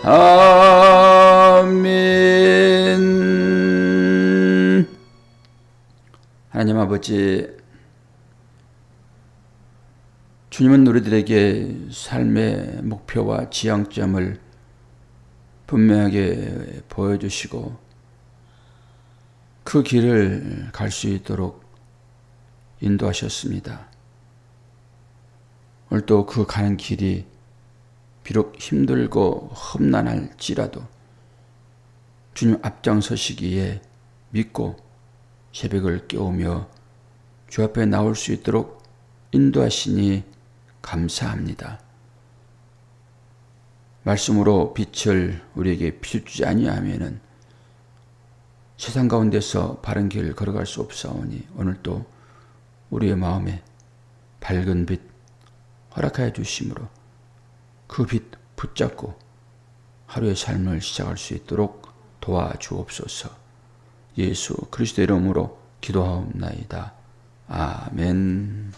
아멘. 하나님 아버지, 주님은 우리들에게 삶의 목표와 지향점을 분명하게 보여주시고 그 길을 갈 수 있도록 인도하셨습니다. 오늘도 그 가는 길이 비록 힘들고 험난할지라도 주님 앞장서시기에 믿고 새벽을 깨우며 주 앞에 나올 수 있도록 인도하시니 감사합니다. 말씀으로 빛을 우리에게 비추지 아니하면은 세상 가운데서 바른 길을 걸어갈 수 없사오니 오늘도 우리의 마음에 밝은 빛 허락하여 주심으로 그 빛 붙잡고 하루의 삶을 시작할 수 있도록 도와주옵소서. 예수 그리스도의 이름으로 기도하옵나이다. 아멘.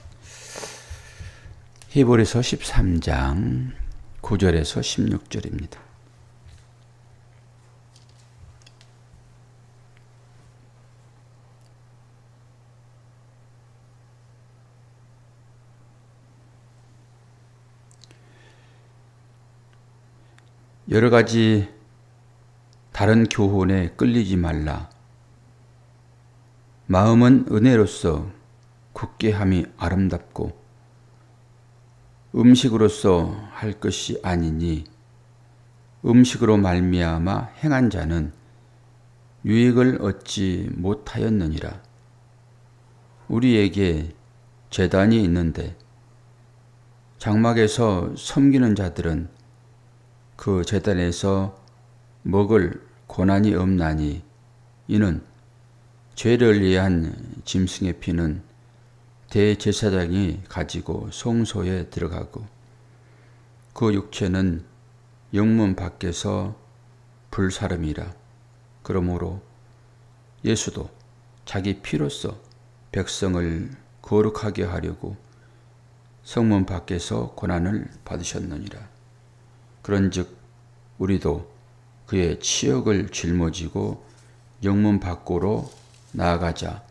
히브리서 13장 9절에서 16절입니다. 여러 가지 다른 교훈에 끌리지 말라. 마음은 은혜로서 굳게 함이 아름답고 음식으로서 할 것이 아니니 음식으로 말미암아 행한 자는 유익을 얻지 못하였느니라. 우리에게 제단이 있는데 장막에서 섬기는 자들은 그 제단에서 먹을 고난이 없나니 이는 죄를 위한 짐승의 피는 대제사장이 가지고 성소에 들어가고 그 육체는 영문 밖에서 불사름이라. 그러므로 예수도 자기 피로써 백성을 거룩하게 하려고 성문 밖에서 고난을 받으셨느니라. 그런즉 우리도 그의 치욕을 짊어지고 영문 밖으로 나아가자.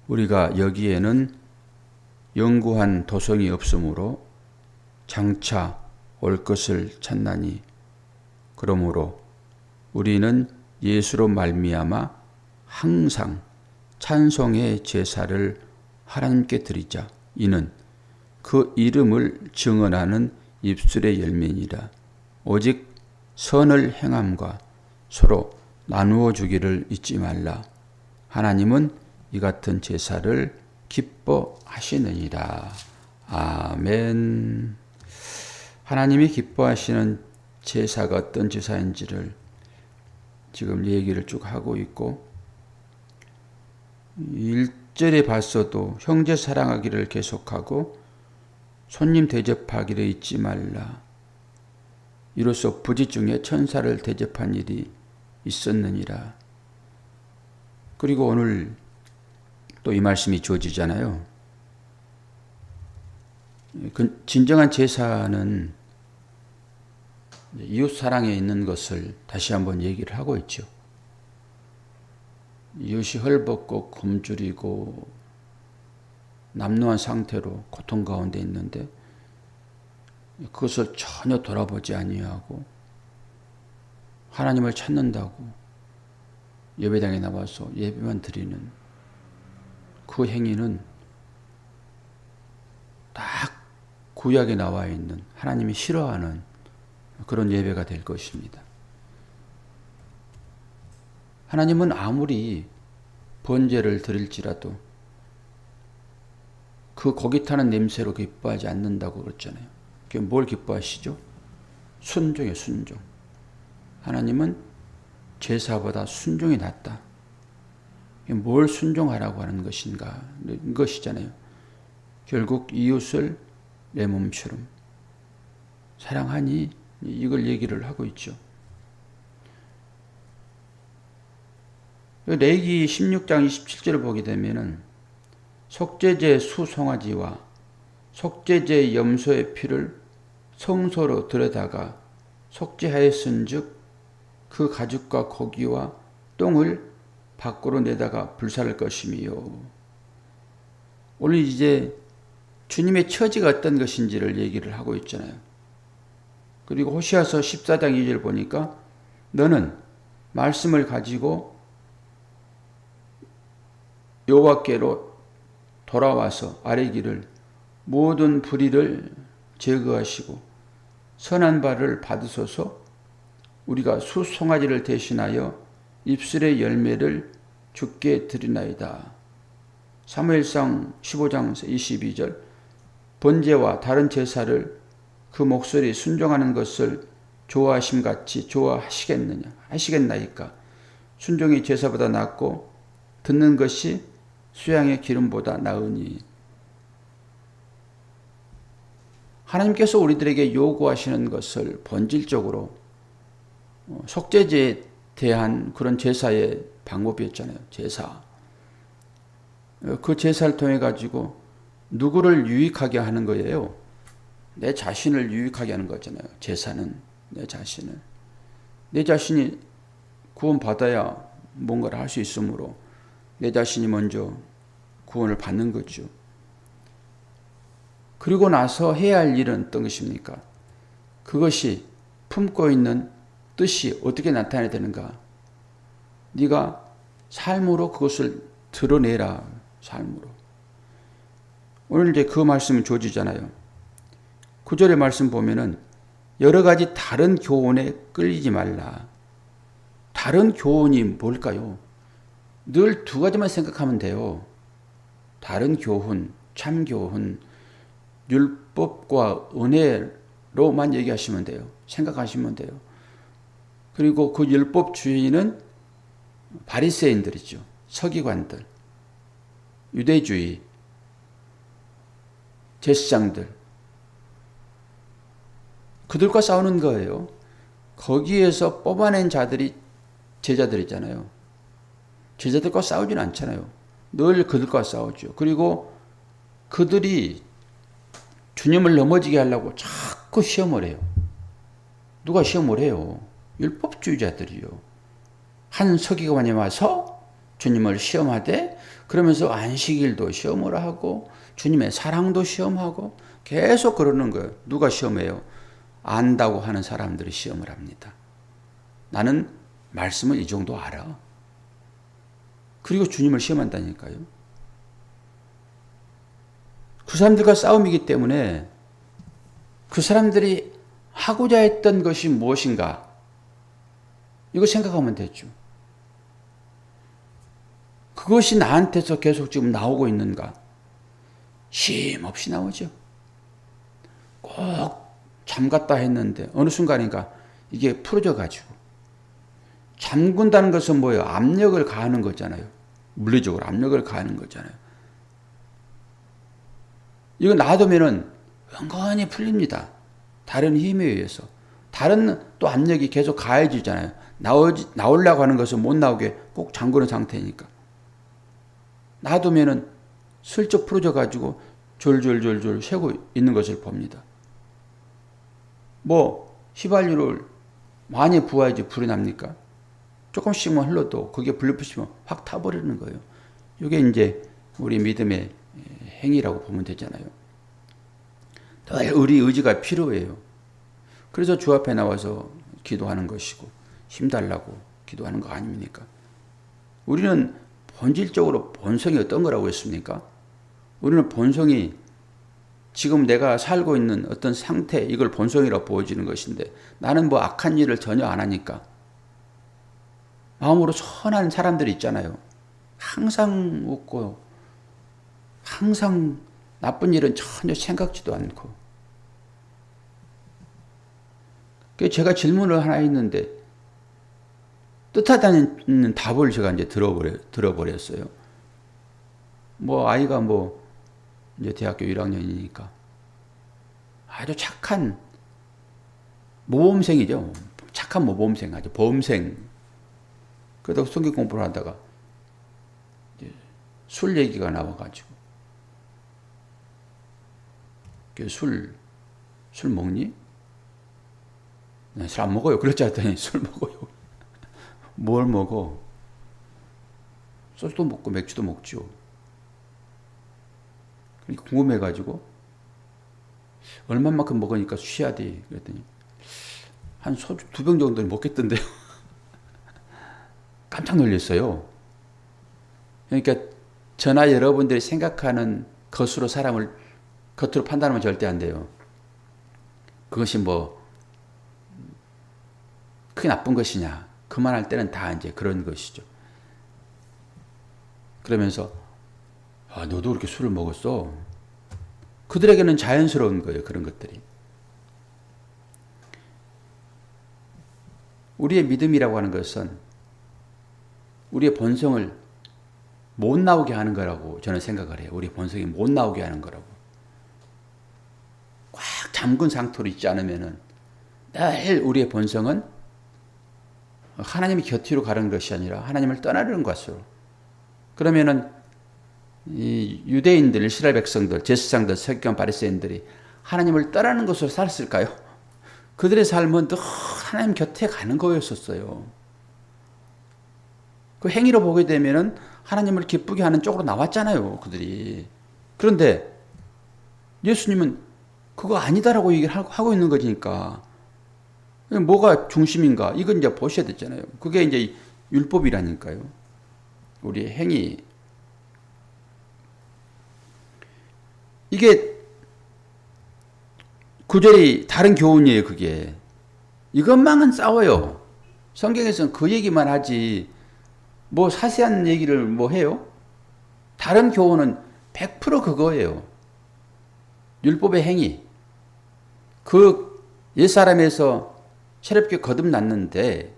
우리가 여기에는 영구한 도성이 없으므로 장차 올 것을 찾나니 그러므로 우리는 예수로 말미암아 항상 찬송의 제사를 하나님께 드리자. 이는 그 이름을 증언하는 입술의 열매니라. 오직 선을 행함과 서로 나누어 주기를 잊지 말라. 하나님은 이 같은 제사를 기뻐하시느니라. 아멘. 하나님이 기뻐하시는 제사가 어떤 제사인지를 지금 얘기를 쭉 하고 있고 1절에 봤어도 형제 사랑하기를 계속하고 손님 대접하기를 잊지 말라. 이로써 부지 중에 천사를 대접한 일이 있었느니라. 그리고 오늘 또 이 말씀이 주어지잖아요. 진정한 제사는 이웃 사랑에 있는 것을 다시 한번 얘기를 하고 있죠. 이웃이 헐벗고 굶주리고 남루한 상태로 고통 가운데 있는데 그것을 전혀 돌아보지 아니하고 하나님을 찾는다고 예배당에 나와서 예배만 드리는 그 행위는 딱 구약에 나와 있는 하나님이 싫어하는 그런 예배가 될 것입니다. 하나님은 아무리 번제를 드릴지라도 그 고기 타는 냄새로 기뻐하지 않는다고 그랬잖아요. 그게 뭘 기뻐하시죠? 순종이에요, 순종. 하나님은 제사보다 순종이 낫다. 뭘 순종하라고 하는 것인가? 것이잖아요. 결국 이웃을 내 몸처럼 사랑하니 이걸 얘기를 하고 있죠. 레위기 16장 27절을 보게 되면은 속죄제 수송아지와 속죄제 염소의 피를 성소로 들여다가 속죄하였은즉 그 가죽과 고기와 똥을 밖으로 내다가 불사를 것이미요. 오늘 이제 주님의 처지가 어떤 것인지를 얘기를 하고 있잖아요. 그리고 호시아서 14장 2절 보니까 너는 말씀을 가지고 여호와께로 돌아와서 아뢰기를 모든 불의를 제거하시고 선한 바를 받으소서. 우리가 수송아지를 대신하여 입술의 열매를 주께 드리나이다. 사무엘상 15장 22절 번제와 다른 제사를 그 목소리 순종하는 것을 좋아하심같이 하시겠나이까. 순종이 제사보다 낫고 듣는 것이 수양의 기름보다 나으니. 하나님께서 우리들에게 요구하시는 것을 본질적으로 속죄제에 대한 그런 제사의 방법이었잖아요. 제사. 그 제사를 통해 가지고 누구를 유익하게 하는 거예요? 내 자신을 유익하게 하는 거잖아요. 제사는 내 자신을. 내 자신이 구원받아야 뭔가를 할 수 있으므로 내 자신이 먼저 구원을 받는 거죠. 그리고 나서 해야 할 일은 어떤 것입니까? 그것이 품고 있는 뜻이 어떻게 나타나야 되는가? 네가 삶으로 그것을 드러내라. 삶으로. 오늘 이제 그 말씀은 조지잖아요. 9절의 말씀 보면은 여러 가지 다른 교훈에 끌리지 말라. 다른 교훈이 뭘까요? 늘 두 가지만 생각하면 돼요. 다른 교훈, 참 교훈, 율법과 은혜로만 얘기하시면 돼요. 생각하시면 돼요. 그리고 그 율법주의는 바리새인들이죠. 서기관들, 유대주의, 제사장들. 그들과 싸우는 거예요. 거기에서 뽑아낸 자들이 제자들이잖아요. 제자들과 싸우지는 않잖아요. 늘 그들과 싸우죠. 그리고 그들이 주님을 넘어지게 하려고 자꾸 시험을 해요. 누가 시험을 해요? 율법주의자들이요. 한 서기관이 와서 주님을 시험하되 그러면서 안식일도 시험을 하고 주님의 사랑도 시험하고 계속 그러는 거예요. 누가 시험해요? 안다고 하는 사람들이 시험을 합니다. 나는 말씀을 이 정도 알아. 그리고 주님을 시험한다니까요. 그 사람들과 싸움이기 때문에 그 사람들이 하고자 했던 것이 무엇인가? 이거 생각하면 되죠. 그것이 나한테서 계속 지금 나오고 있는가? 쉼 없이 나오죠. 꼭 잠갔다 했는데 어느 순간인가 이게 풀어져 가지고 잠근다는 것은 뭐예요? 압력을 가하는 거잖아요. 물리적으로 압력을 가하는 거잖아요. 이거 놔두면은 은근히 풀립니다. 다른 힘에 의해서. 다른 또 압력이 계속 가해지잖아요. 나오려고 하는 것은 못 나오게 꼭 잠그는 상태니까. 놔두면은 슬쩍 풀어져 가지고 졸졸졸졸 새고 있는 것을 봅니다. 뭐 휘발유를 많이 부어야지 불이 납니까? 조금씩만 흘러도 그게 불 붙이면 확 타버리는 거예요. 이게 이제 우리 믿음의 행위라고 보면 되잖아요. 늘 우리 의지가 필요해요. 그래서 주 앞에 나와서 기도하는 것이고 힘달라고 기도하는 거 아닙니까? 우리는 본질적으로 본성이 어떤 거라고 했습니까? 우리는 본성이 지금 내가 살고 있는 어떤 상태, 이걸 본성이라고 보여지는 것인데 나는 뭐 악한 일을 전혀 안 하니까 마음으로 선한 사람들이 있잖아요. 항상 웃고 항상 나쁜 일은 전혀 생각지도 않고. 제가 질문을 하나 했는데 뜻하다는 답을 제가 이제 들어버렸어요. 뭐 아이가 뭐 이제 대학교 1학년이니까 아주 착한 모범생이죠. 착한 모범생, 아주 범생. 그러다가 성경 공부를 하다가 술 얘기가 나와가지고 술 먹니? 술 안 먹어요. 그렇지 않더니 술 먹어요. 뭘 먹어? 소주도 먹고 맥주도 먹죠. 그러니까 궁금해가지고 얼마만큼 먹으니까 쉬어야 돼. 그랬더니 한 소주 2병 정도는 먹겠던데요. 깜짝 놀랐어요. 그러니까 저나 여러분들이 생각하는 것으로 사람을 겉으로 판단하면 절대 안 돼요. 그것이 뭐 크게 나쁜 것이냐. 그만할 때는 다 이제 그런 것이죠. 그러면서 너도 그렇게 술을 먹었어? 그들에게는 자연스러운 거예요. 그런 것들이. 우리의 믿음이라고 하는 것은 우리의 본성을 못 나오게 하는 거라고 저는 생각을 해요. 우리 본성이 못 나오게 하는 거라고. 꽉 잠근 상태로 있지 않으면은 늘 우리의 본성은 하나님의 곁으로 가는 것이 아니라 하나님을 떠나려는 것으로. 그러면은 이 유대인들, 이스라엘 백성들, 제사장들, 서기관, 바리새인들이 하나님을 떠나는 것으로 살았을까요? 그들의 삶은 늘 하나님 곁에 가는 거였었어요. 그 행위로 보게 되면은 하나님을 기쁘게 하는 쪽으로 나왔잖아요, 그들이. 그런데 예수님은 그거 아니다라고 얘기를 하고 있는 거니까 뭐가 중심인가? 이건 이제 보셔야 되잖아요. 그게 이제 율법이라니까요. 우리의 행위. 이게 구절이 다른 교훈이에요, 그게. 이것만은 싸워요. 성경에서는 그 얘기만 하지, 뭐 자세한 얘기를 뭐 해요? 다른 교훈은 100% 그거예요. 율법의 행위. 그 옛사람에서 새롭게 거듭났는데,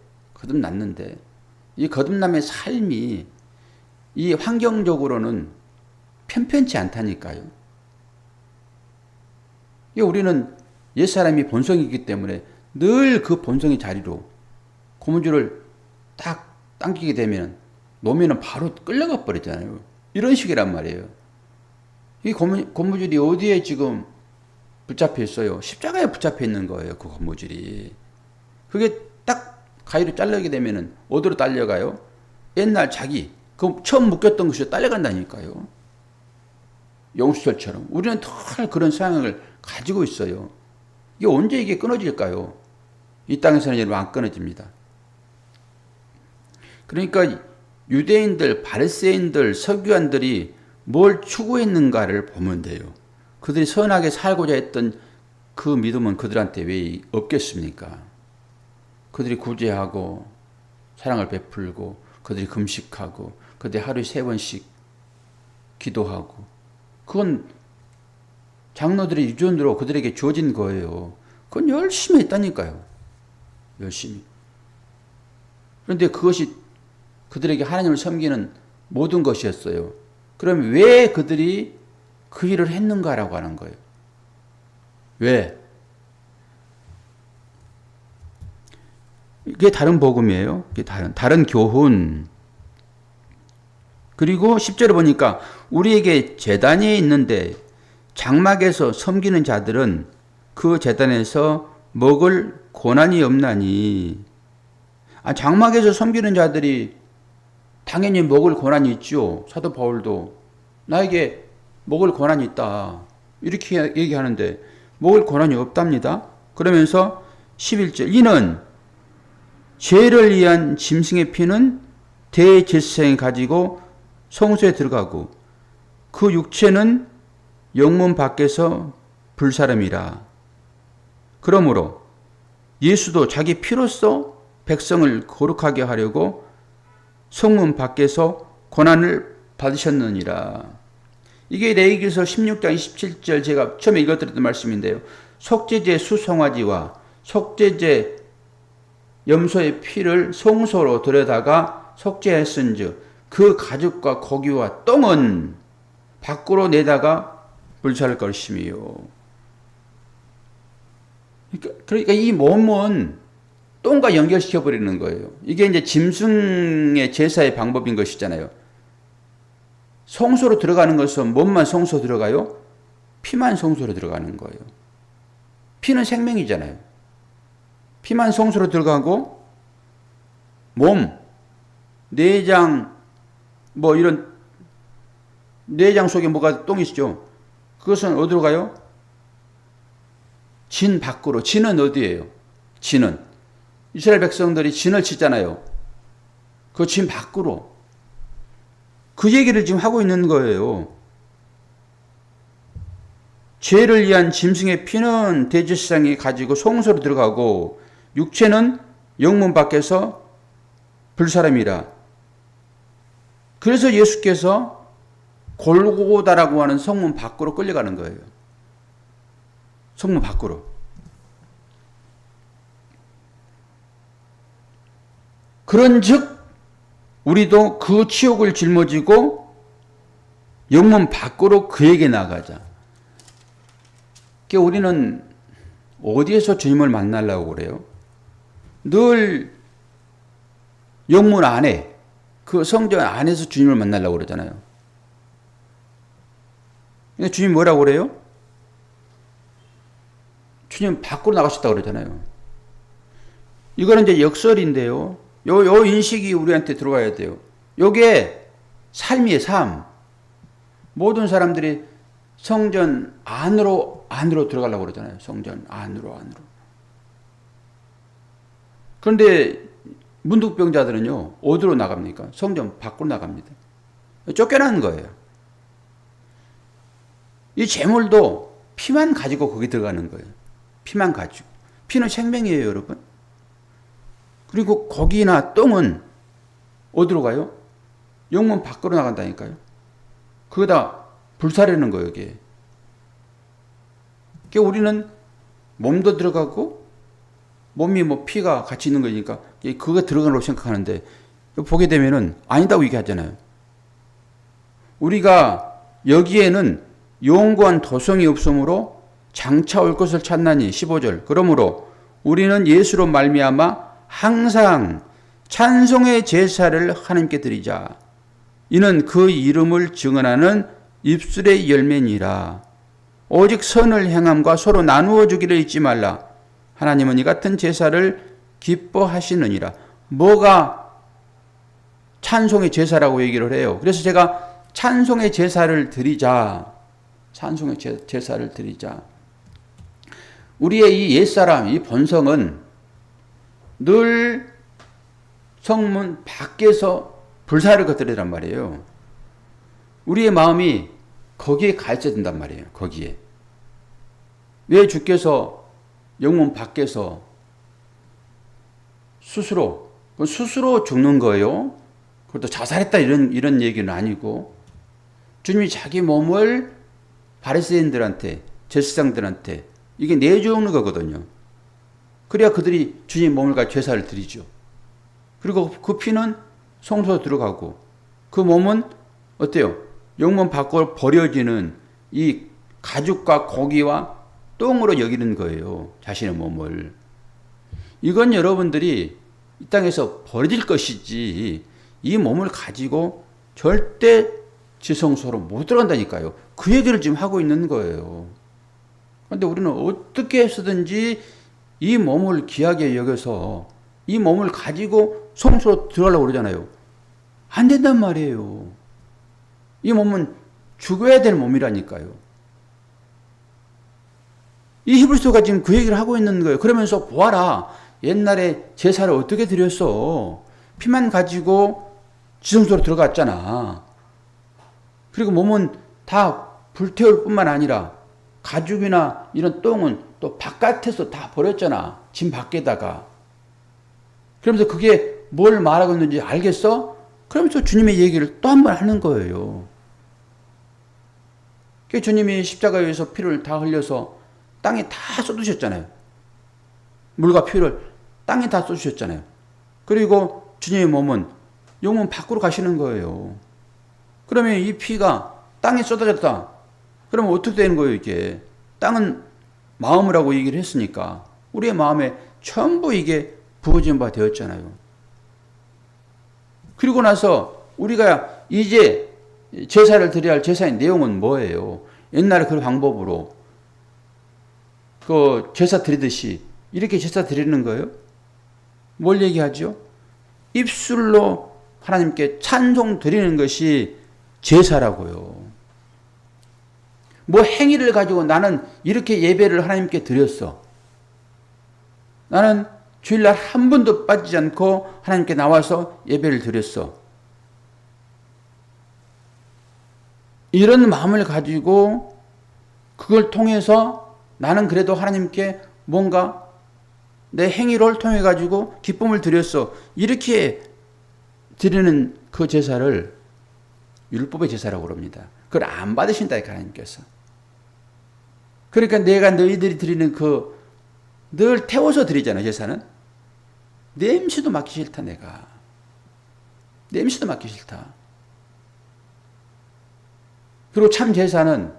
이 거듭남의 삶이 이 환경적으로는 편편치 않다니까요. 우리는 옛사람이 본성이기 때문에 늘 그 본성의 자리로 고무줄을 딱 당기게 되면 놓으면 바로 끌려가 버리잖아요. 이런 식이란 말이에요. 이 고무줄이 어디에 지금 붙잡혀 있어요? 십자가에 붙잡혀 있는 거예요. 그 고무줄이. 그게 딱 가위로 잘르게 되면 어디로 딸려가요? 옛날 그 처음 묶였던 것이 딸려간다니까요. 용수철처럼. 우리는 늘 그런 성향을 가지고 있어요. 이게 언제 이게 끊어질까요? 이 땅에서는 여러분 안 끊어집니다. 그러니까 유대인들, 바리새인들, 서기관들이 뭘 추구했는가를 보면 돼요. 그들이 선하게 살고자 했던 그 믿음은 그들한테 왜 없겠습니까? 그들이 구제하고 사랑을 베풀고 그들이 금식하고 그들이 하루에 3번씩 기도하고 그건 장로들의 유전으로 그들에게 주어진 거예요. 그건 열심히 했다니까요. 열심히. 그런데 그것이 그들에게 하나님을 섬기는 모든 것이었어요. 그럼 왜 그들이 그 일을 했는가라고 하는 거예요. 왜? 이게 다른 복음이에요. 이게 다른 교훈. 그리고 10절에 보니까 우리에게 제단이 있는데 장막에서 섬기는 자들은 그 제단에서 먹을 고난이 없나니. 장막에서 섬기는 자들이 당연히 먹을 고난이 있죠. 사도 바울도 나에게 먹을 고난이 있다. 이렇게 얘기하는데 먹을 고난이 없답니다. 그러면서 11절 이는 죄를 위한 짐승의 피는 대제사장이 가지고 성소에 들어가고 그 육체는 영문 밖에서 불사름이라. 그러므로 예수도 자기 피로써 백성을 거룩하게 하려고 성문 밖에서 고난을 받으셨느니라. 이게 레위기서 16장 27절 제가 처음에 읽어드렸던 말씀인데요. 속죄제 수송아지와 속죄제 염소의 피를 성소로 들여다가 속죄했은즉 그 가죽과 고기와 똥은 밖으로 내다가 불사를 것이며. 그러니까 이 몸은 똥과 연결시켜버리는 거예요. 이게 이제 짐승의 제사의 방법인 것이잖아요. 성소로 들어가는 것은 몸만 성소 들어가요? 피만 성소로 들어가는 거예요. 피는 생명이잖아요. 피만 성소로 들어가고 몸, 내장, 뭐 이런 내장 속에 뭐가 똥이 있죠. 그것은 어디로 가요? 진 밖으로. 진은 어디예요? 진은 이스라엘 백성들이 진을 치잖아요. 그 진 밖으로. 그 얘기를 지금 하고 있는 거예요. 죄를 위한 짐승의 피는 대제사장이 가지고 성소로 들어가고 육체는 영문 밖에서 불사람이라. 그래서 예수께서 골고다라고 하는 성문 밖으로 끌려가는 거예요. 성문 밖으로. 그런즉 우리도 그 치욕을 짊어지고 영문 밖으로 그에게 나가자. 그러니까 우리는 어디에서 주님을 만나려고 그래요? 늘 영문 안에, 그 성전 안에서 주님을 만나려고 그러잖아요. 근데 주님 뭐라고 그래요? 주님 밖으로 나가셨다고 그러잖아요. 이거는 이제 역설인데요. 요 인식이 우리한테 들어와야 돼요. 요게 삶이에요, 삶. 모든 사람들이 성전 안으로 들어가려고 그러잖아요. 성전 안으로. 그런데 문둥병자들은요, 어디로 나갑니까? 성전 밖으로 나갑니다. 쫓겨나는 거예요. 이 재물도 피만 가지고 거기 들어가는 거예요. 피만 가지고. 피는 생명이에요, 여러분. 그리고 고기나 똥은 어디로 가요? 영문 밖으로 나간다니까요. 그거다 불사르는 거예요, 이게. 그러니까 우리는 몸도 들어가고 몸이 뭐 피가 같이 있는 거니까 그거 들어가라고 생각하는데 보게 되면은 아니다고 얘기하잖아요. 우리가 여기에는 영원한 도성이 없으므로 장차 올 것을 찾나니 15절. 그러므로 우리는 예수로 말미암아 항상 찬송의 제사를 하나님께 드리자. 이는 그 이름을 증언하는 입술의 열매니라. 오직 선을 행함과 서로 나누어 주기를 잊지 말라. 하나님은 이 같은 제사를 기뻐하시느니라. 뭐가 찬송의 제사라고 얘기를 해요. 그래서 제가 찬송의 제사를 드리자. 찬송의 제사를 드리자. 우리의 이 옛사람, 이 본성은 늘 성문 밖에서 불사를 것들이란 말이에요. 우리의 마음이 거기에 가 있어야 된단 말이에요. 거기에. 왜 주께서 영문 밖에서 스스로 죽는 거예요. 그것도 자살했다 이런 얘기는 아니고 주님이 자기 몸을 바리새인들한테, 제사장들한테 이게 내주는 거거든요. 그래야 그들이 주님 몸을 가지고 제사를 드리죠. 그리고 그 피는 성소에 들어가고 그 몸은 어때요? 영문 밖으로 버려지는 이 가죽과 고기와 똥으로 여기는 거예요. 자신의 몸을. 이건 여러분들이 이 땅에서 버려질 것이지 이 몸을 가지고 절대 지성소로 못 들어간다니까요. 그 얘기를 지금 하고 있는 거예요. 그런데 우리는 어떻게 해서든지 이 몸을 귀하게 여겨서 이 몸을 가지고 성소로 들어가려고 그러잖아요. 안 된단 말이에요. 이 몸은 죽어야 될 몸이라니까요. 이 히브리서가 지금 그 얘기를 하고 있는 거예요. 그러면서 보아라. 옛날에 제사를 어떻게 드렸어. 피만 가지고 지성소로 들어갔잖아. 그리고 몸은 다 불태울 뿐만 아니라 가죽이나 이런 똥은 또 바깥에서 다 버렸잖아. 진 밖에다가. 그러면서 그게 뭘 말하고 있는지 알겠어? 그러면서 주님의 얘기를 또 한 번 하는 거예요. 주님이 십자가에 의해서 피를 다 흘려서 땅에 다 쏟으셨잖아요. 물과 피를 땅에 다 쏟으셨잖아요. 그리고 주님의 몸은 영문 밖으로 가시는 거예요. 그러면 이 피가 땅에 쏟아졌다. 그러면 어떻게 되는 거예요, 이게? 땅은 마음이라고 얘기를 했으니까 우리의 마음에 전부 이게 부어진 바 되었잖아요. 그리고 나서 우리가 이제 제사를 드려야 할 제사의 내용은 뭐예요? 옛날에 그 방법으로 그 제사 드리듯이 이렇게 제사 드리는 거예요. 뭘 얘기하죠? 입술로 하나님께 찬송 드리는 것이 제사라고요. 뭐 행위를 가지고 나는 이렇게 예배를 하나님께 드렸어. 나는 주일날 한 번도 빠지지 않고 하나님께 나와서 예배를 드렸어. 이런 마음을 가지고 그걸 통해서 나는 그래도 하나님께 뭔가 내 행위를 통해 가지고 기쁨을 드렸어. 이렇게 드리는 그 제사를 율법의 제사라고 그럽니다. 그걸 안 받으신다 하나님께서. 그러니까 내가 너희들이 드리는 늘 태워서 드리잖아 제사는. 냄새도 맡기 싫다 내가. 냄새도 맡기 싫다. 그리고 참 제사는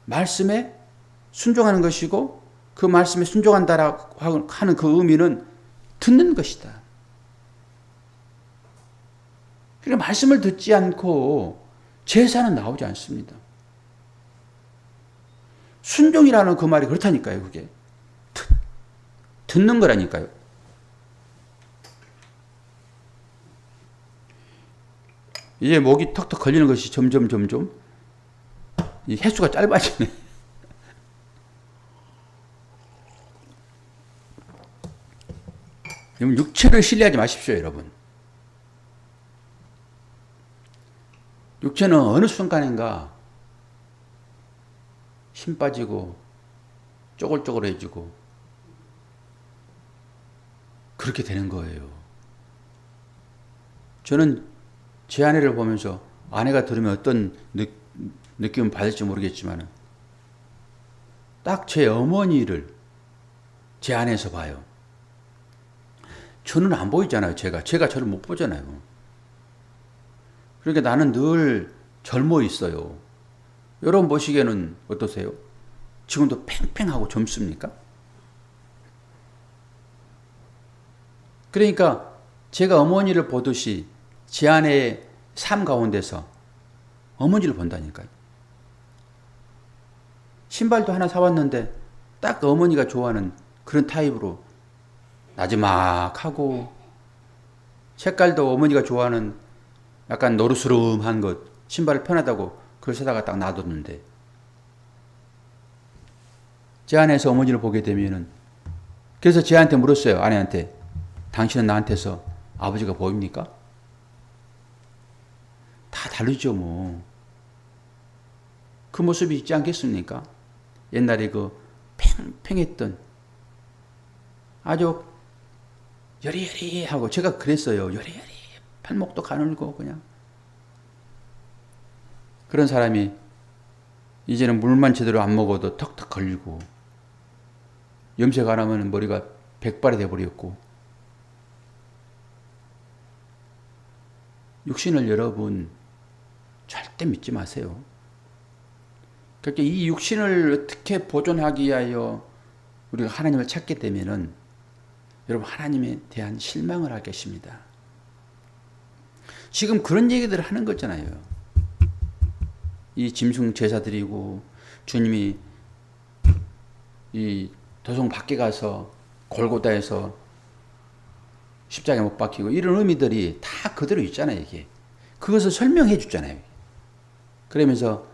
말씀에 순종하는 것이고 그 말씀에 순종한다라고 하는 그 의미는 듣는 것이다. 그러니까 말씀을 듣지 않고 제사는 나오지 않습니다. 순종이라는 그 말이 그렇다니까요. 그게 듣는 거라니까요. 이제 목이 턱턱 걸리는 것이 점점 이 횟수가 짧아지네. 여러분 육체를 신뢰하지 마십시오, 여러분. 육체는 어느 순간인가 힘 빠지고 쪼글쪼글해지고 그렇게 되는 거예요. 저는 제 아내를 보면서 아내가 들으면 어떤 느낌을 받을지 모르겠지만 딱 제 어머니를 제 안에서 봐요. 저는 안 보이잖아요. 제가 저를 못 보잖아요. 그러니까 나는 늘 젊어 있어요. 여러분 보시기에는 어떠세요? 지금도 팽팽하고 젊습니까? 그러니까 제가 어머니를 보듯이 제 아내의 삶 가운데서 어머니를 본다니까요. 신발도 하나 사왔는데 딱 어머니가 좋아하는 그런 타입으로 나지막하고 색깔도 어머니가 좋아하는 약간 노르스름한 것 신발을 편하다고 그걸 사다가 딱 놔뒀는데 제 안에서 어머니를 보게 되면은 그래서 제한테 물었어요. 아내한테 당신은 나한테서 아버지가 보입니까? 다 다르죠 뭐. 그 모습이 있지 않겠습니까? 옛날에 그 팽팽했던 아주 여리여리하고 제가 그랬어요. 여리여리 팔목도 가늘고 그냥 그런 사람이 이제는 물만 제대로 안 먹어도 턱턱 걸리고 염색 안 하면 머리가 백발이 돼버렸고 육신을 여러분 절대 믿지 마세요. 그러니까 이 육신을 어떻게 보존하기 위하여 우리가 하나님을 찾게 되면은 여러분 하나님에 대한 실망을 하게 하십니다. 지금 그런 얘기들을 하는 거잖아요. 이 짐승 제사 드리고 주님이 이 도성 밖에 가서 골고다에서 십자가에 못 박히고 이런 의미들이 다 그대로 있잖아요. 이게 그것을 설명해 주잖아요. 그러면서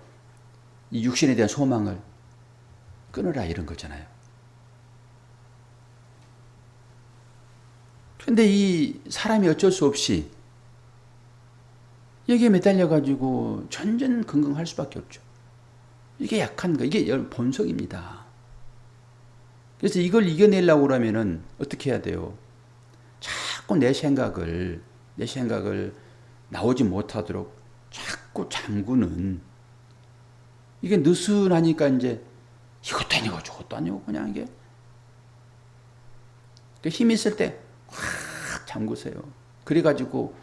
이 육신에 대한 소망을 끊으라 이런 거잖아요. 근데 이 사람이 어쩔 수 없이 여기에 매달려가지고 전전긍긍할 수밖에 없죠. 이게 약한 거, 이게 본성입니다. 그래서 이걸 이겨내려고 그러면은 어떻게 해야 돼요? 자꾸 내 생각을 나오지 못하도록 자꾸 잠그는 이게 느슨하니까 이제 이것도 아니고 저것도 아니고 그냥 이게 힘 있을 때 확 잠그세요. 그래가지고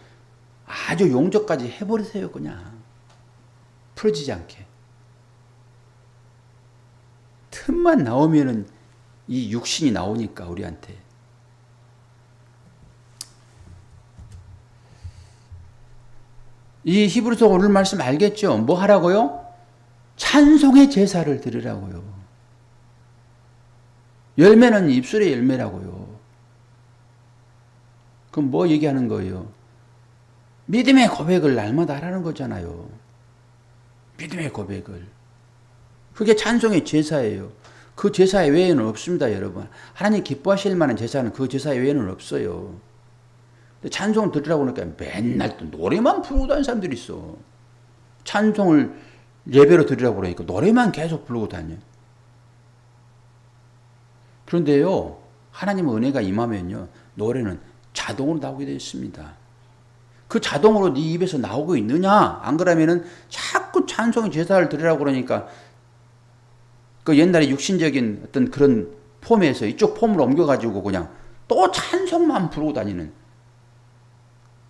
아주 용접까지 해버리세요. 그냥 풀어지지 않게. 틈만 나오면은 이 육신이 나오니까 우리한테. 이 히브리서 오늘 말씀 알겠죠? 뭐 하라고요? 찬송의 제사를 드리라고요. 열매는 입술의 열매라고요. 그럼 뭐 얘기하는 거예요? 믿음의 고백을 날마다 하라는 거잖아요. 믿음의 고백을. 그게 찬송의 제사예요. 그 제사 외에는 없습니다, 여러분. 하나님 기뻐하실 만한 제사는 그 제사 외에는 없어요. 찬송을 들으라고 그러니까 맨날 또 노래만 부르고 다니는 사람들이 있어. 찬송을 예배로 드리라고 그러니까 노래만 계속 부르고 다녀. 그런데요, 하나님의 은혜가 임하면요, 노래는 자동으로 나오게 되어 있습니다. 그 자동으로 네 입에서 나오고 있느냐? 안 그러면은 자꾸 찬송의 제사를 드리라고 그러니까 그 옛날에 육신적인 어떤 그런 폼에서 이쪽 폼으로 옮겨가지고 그냥 또 찬송만 부르고 다니는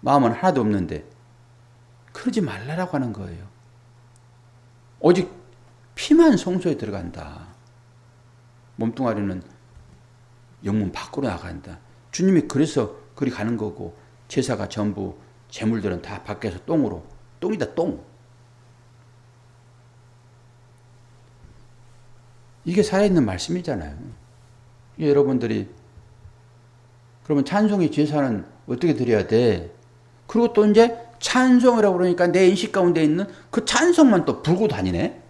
마음은 하나도 없는데 그러지 말라라고 하는 거예요. 오직 피만 성소에 들어간다. 몸뚱아리는 영문 밖으로 나간다. 주님이 그래서 그리 가는 거고 제사가 전부 재물들은 다 밖에서 똥으로 똥이다 똥. 이게 살아있는 말씀이잖아요. 여러분들이 그러면 찬송의 제사는 어떻게 드려야 돼? 그리고 또 이제 찬송이라고 그러니까 내 인식 가운데 있는 그 찬송만 또 불고 다니네?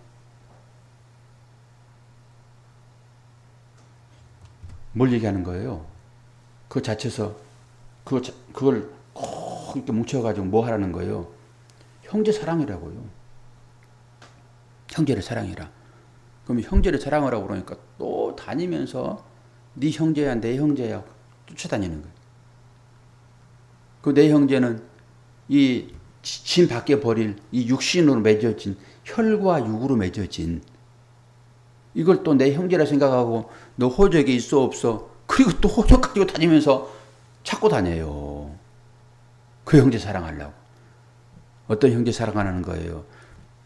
뭘 얘기하는 거예요? 그 자체에서 그걸 꼭 이렇게 뭉쳐가지고 뭐 하라는 거예요? 형제 사랑이라고요. 형제를 사랑해라. 그럼 형제를 사랑하라고 그러니까 또 다니면서 네 형제야 내 형제야 쫓아다니는 거예요. 그 내 형제는 이 진 밖에 버릴 이 육신으로 맺어진 혈과 육으로 맺어진 이걸 또 내 형제라 생각하고 너 호적에 있어 없어 그리고 또 호적 가지고 다니면서 찾고 다녀요. 그 형제 사랑하려고. 어떤 형제 사랑하는 거예요?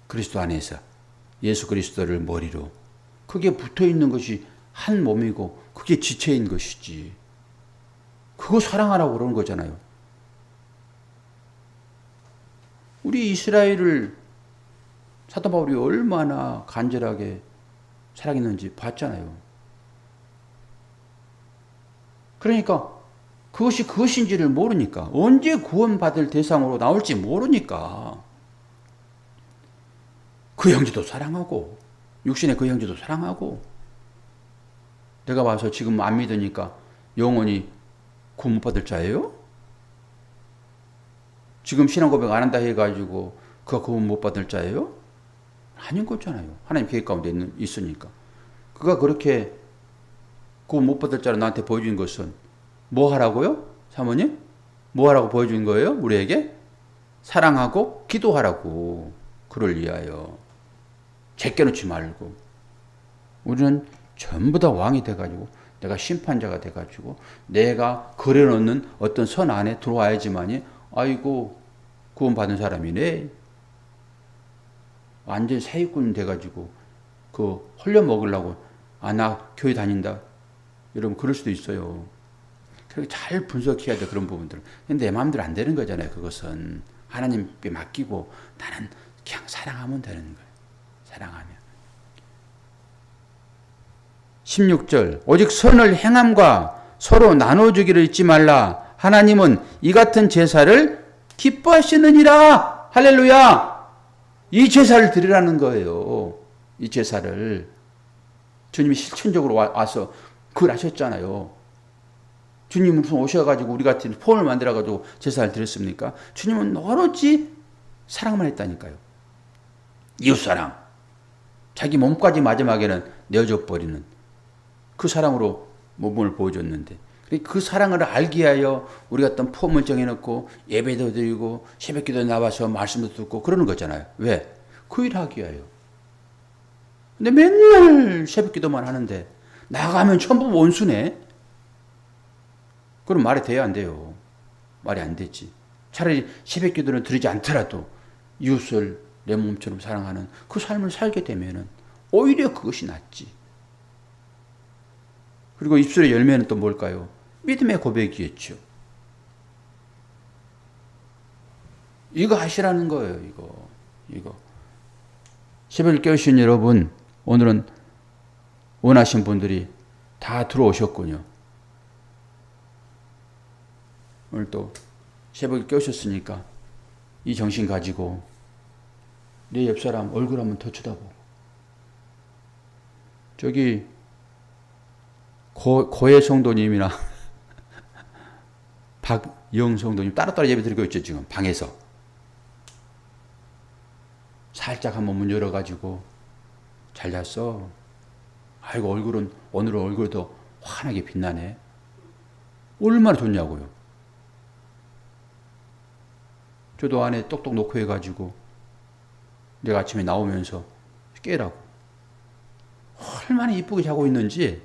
그리스도 안에서 예수 그리스도를 머리로 그게 붙어있는 것이 한 몸이고 그게 지체인 것이지. 그거 사랑하라고 그러는 거잖아요. 우리 이스라엘을 사도 바울이 얼마나 간절하게 사랑했는지 봤잖아요. 그러니까 그것이 그것인지를 모르니까 언제 구원받을 대상으로 나올지 모르니까 그 형제도 사랑하고 육신의 그 형제도 사랑하고 내가 와서 지금 안 믿으니까 영원히 구원 못 받을 자예요? 지금 신앙 고백 안 한다 해가지고 그가 구원 못 받을 자예요? 아닌 거잖아요. 하나님 계획 가운데 있으니까. 그가 그렇게 구원 못 받을 자를 나한테 보여준 것은 뭐 하라고요? 사모님? 뭐 하라고 보여준 거예요? 우리에게? 사랑하고 기도하라고. 그를 위하여. 제껴놓지 말고. 우리는 전부 다 왕이 돼가지고 내가 심판자가 돼가지고 내가 그려놓는 어떤 선 안에 들어와야지만이 아이고 구원받은 사람이네. 완전 사기꾼 돼가지고 그 홀려 먹으려고 나 교회 다닌다. 여러분 그럴 수도 있어요. 그렇게 잘 분석해야 돼 그런 부분들. 근데 내 마음대로 안 되는 거잖아요. 그것은 하나님께 맡기고 나는 그냥 사랑하면 되는 거예요. 사랑하면. 16절 오직 선을 행함과 서로 나눠주기를 잊지 말라. 하나님은 이 같은 제사를 기뻐하시느니라. 할렐루야. 이 제사를 드리라는 거예요. 이 제사를. 주님이 실천적으로 와서 그걸 하셨잖아요. 주님은 무슨 오셔가지고 우리 같은 폼을 만들어가지고 제사를 드렸습니까? 주님은 오로지 사랑만 했다니까요. 이웃사랑. 자기 몸까지 마지막에는 내어줘 버리는 그 사랑으로 몸을 보여줬는데 그 사랑을 알게 하여 우리가 어떤 폼을 정해놓고 예배도 드리고 새벽기도 나와서 말씀도 듣고 그러는 거잖아요. 왜? 그 일 하기 위하여. 근데 맨날 새벽기도만 하는데 나가면 전부 원수네. 그럼 말이 돼야 안 돼요. 말이 안 되지. 차라리 새벽기도를 드리지 않더라도 이웃을 내 몸처럼 사랑하는 그 삶을 살게 되면은 오히려 그것이 낫지. 그리고 입술의 열매는 또 뭘까요? 믿음의 고백이겠죠. 이거 하시라는 거예요. 이거. 새벽을 깨우신 여러분, 오늘은 원하신 분들이 다 들어오셨군요. 오늘 또 새벽에 깨우셨으니까 이 정신 가지고 내 옆사람 얼굴 한번 더 쳐다보고, 저기 고혜 성도님이나 박영 성도님 따로따로 예배 드리고 있죠. 지금 방에서 살짝 한번 문 열어가지고 잘 잤어? 아이고 얼굴은 오늘은 얼굴이 더 환하게 빛나네. 얼마나 좋냐고요. 저도 안에 똑똑 놓고 해가지고 내가 아침에 나오면서 깨라고. 얼마나 이쁘게 자고 있는지.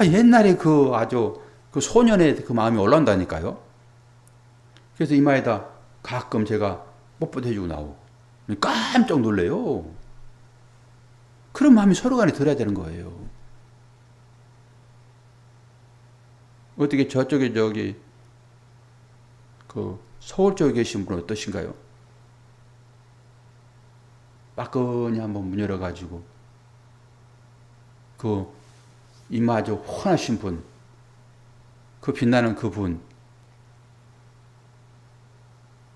옛날에 아주 그 소년의 그 마음이 올라온다니까요. 그래서 이마에다 가끔 제가 뽀뽀도 해주고 나오고 깜짝 놀래요. 그런 마음이 서로 간에 들어야 되는 거예요. 어떻게 저쪽에 그 서울 쪽에 계신 분은 어떠신가요? 빠끈히 한번 문 열어가지고 그 이마 아주 환하신 분, 그 빛나는 그분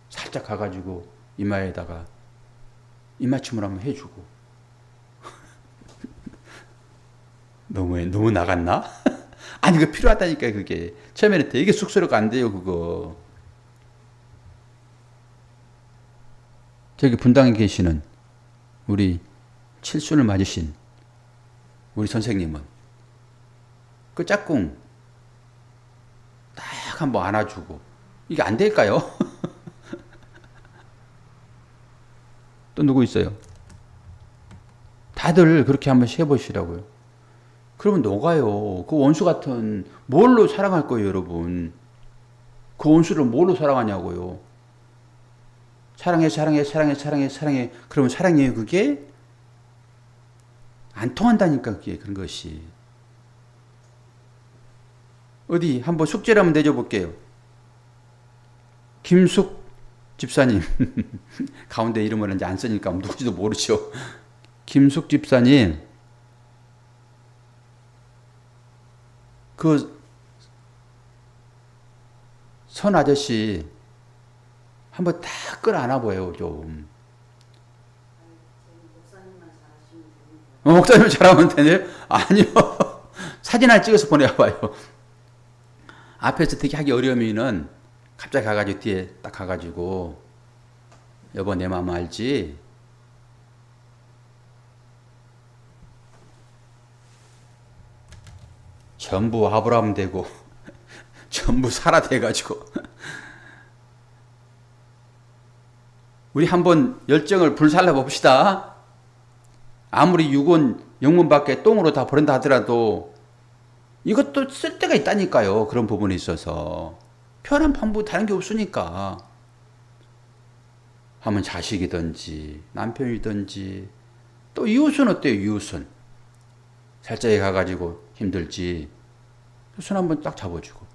살짝 가가지고 이마에다가 이마침을 한번 해주고. 너무 나갔나? 아니, 그거 필요하다니까. 그게 처음에는 되게 쑥스럽고 안 돼요 그거. 저기 분당에 계시는 우리 칠순을 맞으신 우리 선생님은 그 짝꿍 딱 한번 안아주고, 이게 안 될까요? 또 누구 있어요? 다들 그렇게 한번 해보시라고요. 그러면 녹아요. 그 원수 같은 뭘로 사랑할 거예요, 여러분? 그 원수를 뭘로 사랑하냐고요. 사랑해. 그러면 사랑이에요, 그게? 안 통한다니까, 그게, 그런 것이. 어디 한번 숙제를 한번 내줘볼게요. 김숙 집사님. 가운데 이름을 이제 안 쓰니까 누구지도 모르죠. 김숙 집사님. 그 선 아저씨 한번 다 끌어안아 보여요, 좀. 목사님 잘하면 되네요? 아니요. 사진 하나 찍어서 보내봐요. 앞에서 되게 하기 어려우면은 갑자기 가가지고 뒤에 딱 가가지고, 여보 내 마음 알지? 전부 아브라함 되고 전부 사라 돼가지고 우리 한번 열정을 불살라 봅시다. 아무리 육은 영문 밖에 똥으로 다 버린다 하더라도 이것도 쓸 데가 있다니까요. 그런 부분에 있어서 편한 방법 다른 게 없으니까. 하면 자식이든지 남편이든지, 또 이웃은 어때요? 이웃은 살짝에 가가지고 힘들지 손 한번 딱 잡아주고.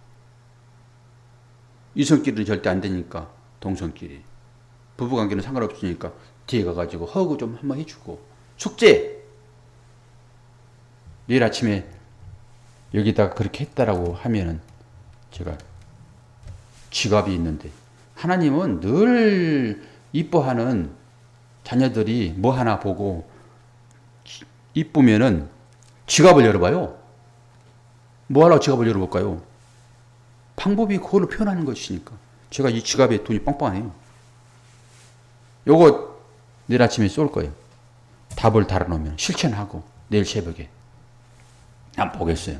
이성끼리는 절대 안 되니까 동성끼리, 부부관계는 상관없으니까 뒤에 가가지고 허그 좀 한번 해주고. 숙제! 내일 아침에 여기다가 그렇게 했다라고 하면은 제가 지갑이 있는데, 하나님은 늘 이뻐하는 자녀들이 뭐 하나 보고 이쁘면은 지갑을 열어봐요. 뭐 하려고 지갑을 열어볼까요? 방법이 그걸로 표현하는 것이니까. 제가 이 지갑에 돈이 빵빵하네요. 요거 내일 아침에 쏠 거예요. 답을 달아놓으면 실천하고 내일 새벽에 한번 보겠어요.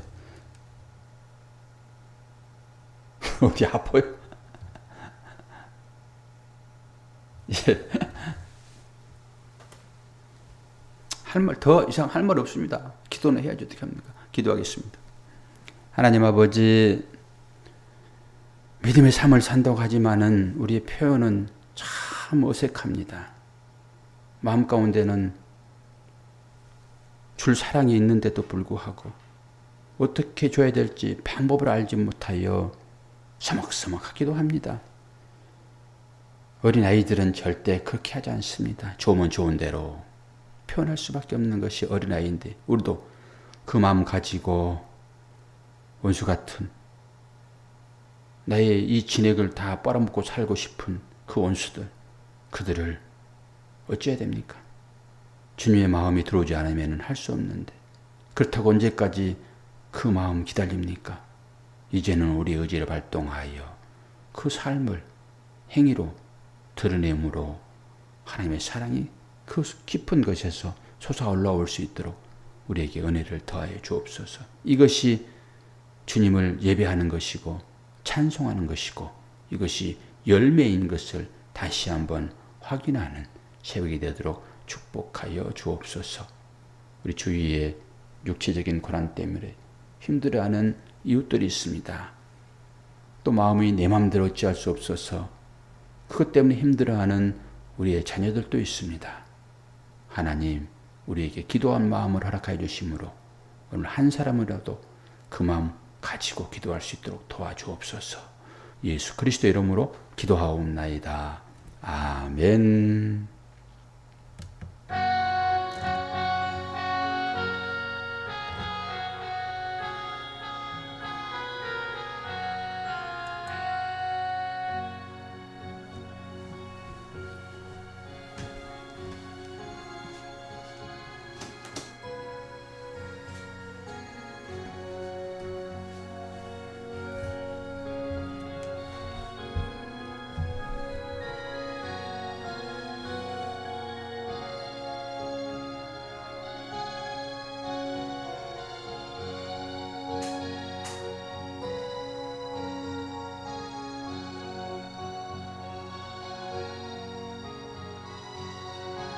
어디 아파요? 예. 더 이상 할 말 없습니다. 기도는 해야지 어떻게 합니까? 기도하겠습니다. 하나님 아버지, 믿음의 삶을 산다고 하지만은 우리의 표현은 참 어색합니다. 마음 가운데는 줄 사랑이 있는데도 불구하고 어떻게 줘야 될지 방법을 알지 못하여 서먹서먹하기도 합니다. 어린아이들은 절대 그렇게 하지 않습니다. 좋으면 좋은 대로, 표현할 수밖에 없는 것이 어린아이인데 우리도 그 마음 가지고 원수 같은 나의 이 진액을 다 빨아먹고 살고 싶은 그 원수들, 그들을 어찌해야 됩니까? 주님의 마음이 들어오지 않으면 할 수 없는데 그렇다고 언제까지 그 마음 기다립니까? 이제는 우리 의지를 발동하여 그 삶을 행위로 드러내므로 하나님의 사랑이 그 깊은 것에서 솟아 올라올 수 있도록 우리에게 은혜를 더하여 주옵소서. 이것이 주님을 예배하는 것이고 찬송하는 것이고 이것이 열매인 것을 다시 한번 확인하는 새벽이 되도록 축복하여 주옵소서. 우리 주위에 육체적인 고난 때문에 힘들어하는 이웃들이 있습니다. 또 마음이 내 마음대로 어찌할 수 없어서 그것 때문에 힘들어하는 우리의 자녀들도 있습니다. 하나님, 우리에게 기도한 마음을 허락하여 주심으로 오늘 한 사람이라도 그 마음 가지고 기도할 수 있도록 도와주옵소서. 예수 그리스도 이름으로 기도하옵나이다. 아멘.